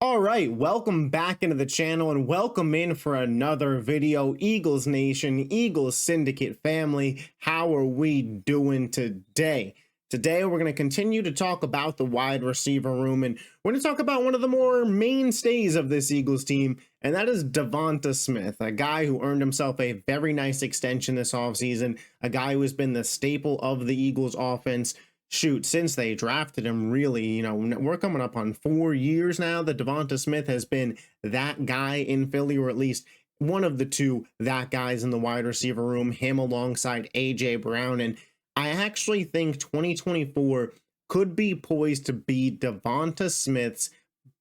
All right, welcome back into the channel and welcome in for another video. Eagles Nation, Eagles Syndicate family, how are we doing today? Today, we're going to continue to talk about the wide receiver room, and we're going to talk about one of the more mainstays of this Eagles team, and that is DeVonta Smith, a guy who earned himself a very nice extension this offseason, a guy who has been the staple of the Eagles offense. Shoot, since they drafted him, really, we're coming up on 4 years now that DeVonta Smith has been that guy in Philly, or at least one of the two that guys in the wide receiver room, him alongside A.J. Brown. And I actually think 2024 could be poised to be DeVonta Smith's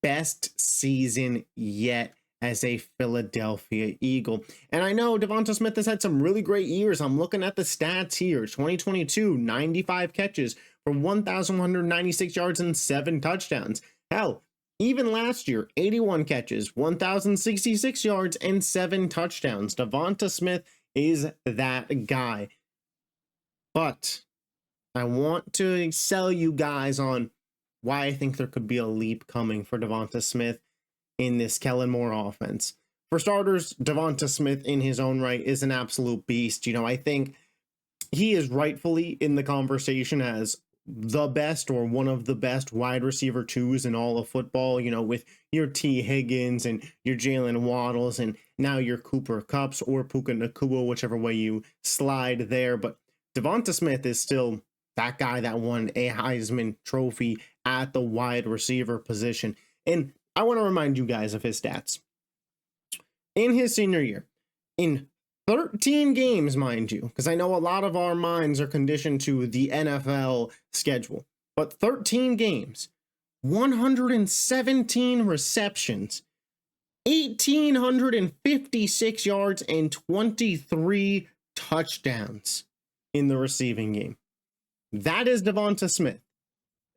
best season yet as a Philadelphia Eagle. And I know DeVonta Smith has had some really great years. I'm looking at the stats here. 2022, 95 catches for 1,196 yards and 7 touchdowns. Hell, even last year, 81 catches, 1,066 yards and 7 touchdowns. DeVonta Smith is that guy. But I want to sell you guys on why I think there could be a leap coming for DeVonta Smith in this Kellen Moore offense. For starters, DeVonta Smith in his own right is an absolute beast. I think he is rightfully in the conversation as the best or one of the best wide receiver twos in all of football, with your T. Higgins and your Jalen Waddles and now your Cooper Kupps or Puka Nacua, whichever way you slide there. But DeVonta Smith is still that guy that won a Heisman Trophy at the wide receiver position. And I want to remind you guys of his stats. In his senior year, in 13 games, mind you, because I know a lot of our minds are conditioned to the NFL schedule, but 13 games, 117 receptions, 1,856 yards, and 23 touchdowns in the receiving game. That is DeVonta Smith.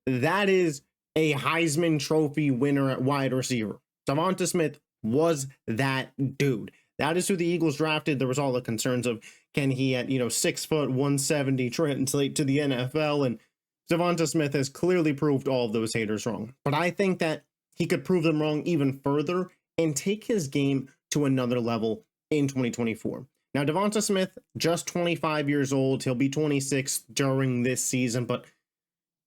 That is a Heisman Trophy winner at wide receiver. DeVonta Smith was that dude. That is who the Eagles drafted. There was all the concerns of, can he at 6 foot 170 translate to the NFL? And DeVonta Smith has clearly proved all of those haters wrong. But I think that he could prove them wrong even further and take his game to another level in 2024. Now, DeVonta Smith, just 25 years old. He'll be 26 during this season, but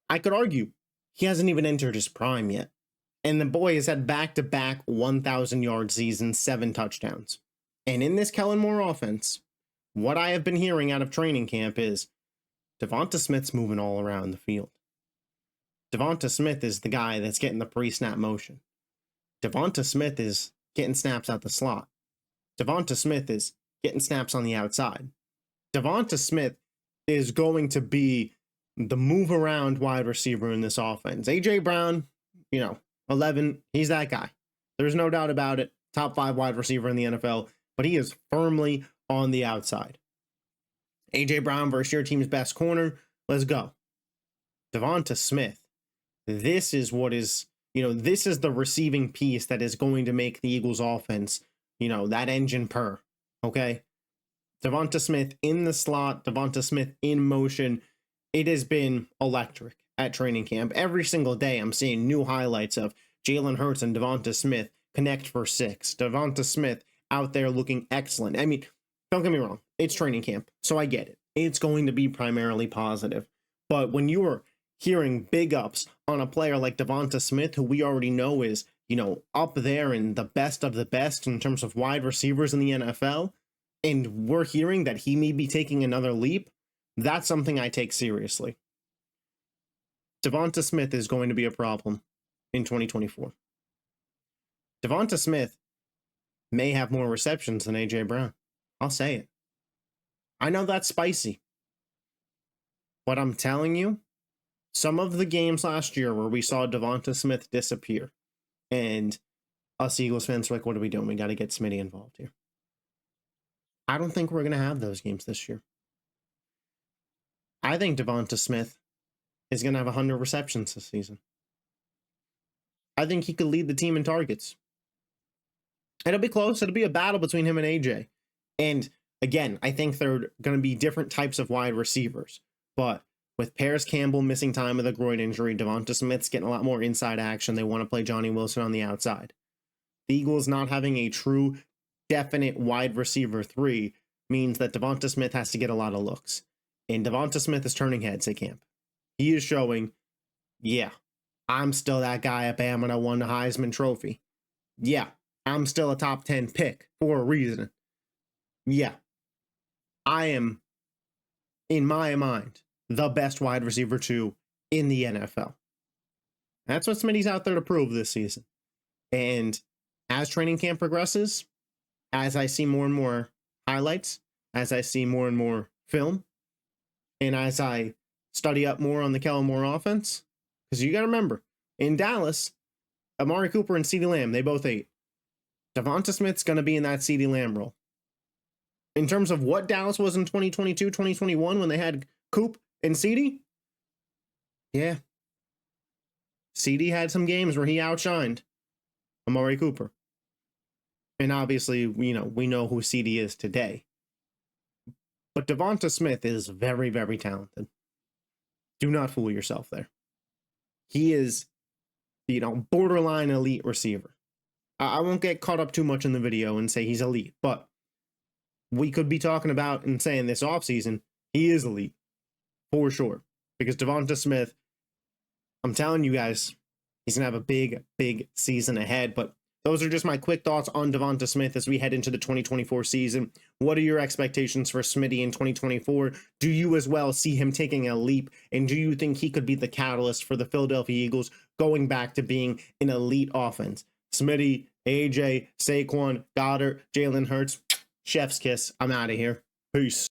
I could argue he hasn't even entered his prime yet. And the boy has had back-to-back 1,000-yard seasons, 7 touchdowns. And in this Kellen Moore offense, what I have been hearing out of training camp is DeVonta Smith's moving all around the field. DeVonta Smith is the guy that's getting the pre-snap motion. DeVonta Smith is getting snaps out the slot. DeVonta Smith is getting snaps on the outside. DeVonta Smith is going to be the move around wide receiver in this offense. A.J. Brown, 11, he's that guy. There's no doubt about it. Top 5 wide receiver in the NFL, but he is firmly on the outside. A.J. Brown versus your team's best corner. Let's go. DeVonta Smith. This is what is, this is the receiving piece that is going to make the Eagles offense, that engine purr. Okay? DeVonta Smith in the slot, DeVonta Smith in motion. It has been electric at training camp. Every single day I'm seeing new highlights of Jalen Hurts and DeVonta Smith connect for 6. DeVonta Smith out there looking excellent. I mean, don't get me wrong. It's training camp, so I get it. It's going to be primarily positive. But when you are hearing big ups on a player like DeVonta Smith, who we already know is, up there in the best of the best in terms of wide receivers in the NFL, and we're hearing that he may be taking another leap, that's something I take seriously. DeVonta Smith is going to be a problem in 2024. DeVonta Smith may have more receptions than A.J. Brown. I'll say it. I know that's spicy. But I'm telling you, some of the games last year where we saw DeVonta Smith disappear, and us Eagles fans were like, what are we doing? We got to get Smitty involved here. I don't think we're going to have those games this year. I think DeVonta Smith is going to have 100 receptions this season. I think he could lead the team in targets. It'll be close. It'll be a battle between him and AJ. And again, I think they're going to be different types of wide receivers. But With Paris Campbell missing time with a groin injury, DeVonta Smith's getting a lot more inside action. They want to play Johnny Wilson on the outside. The Eagles not having a true, definite wide receiver 3 means that DeVonta Smith has to get a lot of looks. And DeVonta Smith is turning heads at camp. He is showing, yeah, I'm still that guy at Bama that won the Heisman Trophy. Yeah, I'm still a top 10 pick for a reason. Yeah, I am, in my mind, the best wide receiver 2 in the NFL. That's what Smitty's out there to prove this season. And as training camp progresses, as I see more and more highlights, as I see more and more film, and as I study up more on the Kellen Moore offense, because you got to remember, in Dallas, Amari Cooper and CeeDee Lamb, they both ate. DeVonta Smith's going to be in that CeeDee Lamb role. In terms of what Dallas was in 2022, 2021, when they had Coop and CeeDee, yeah. CeeDee had some games where he outshined Amari Cooper. And obviously, you know, we know who CeeDee is today. But DeVonta Smith is very, very talented. Do not fool yourself there. He is, you know, borderline elite receiver. I won't get caught up too much in the video and say he's elite, but we could be talking about and saying this offseason, he is elite. For sure. Because DeVonta Smith, I'm telling you guys, he's going to have a big, big season ahead. But those are just my quick thoughts on DeVonta Smith as we head into the 2024 season. What are your expectations for Smitty in 2024? Do you as well see him taking a leap? And do you think he could be the catalyst for the Philadelphia Eagles going back to being an elite offense? Smitty, AJ, Saquon, Goddard, Jalen Hurts, chef's kiss. I'm out of here. Peace.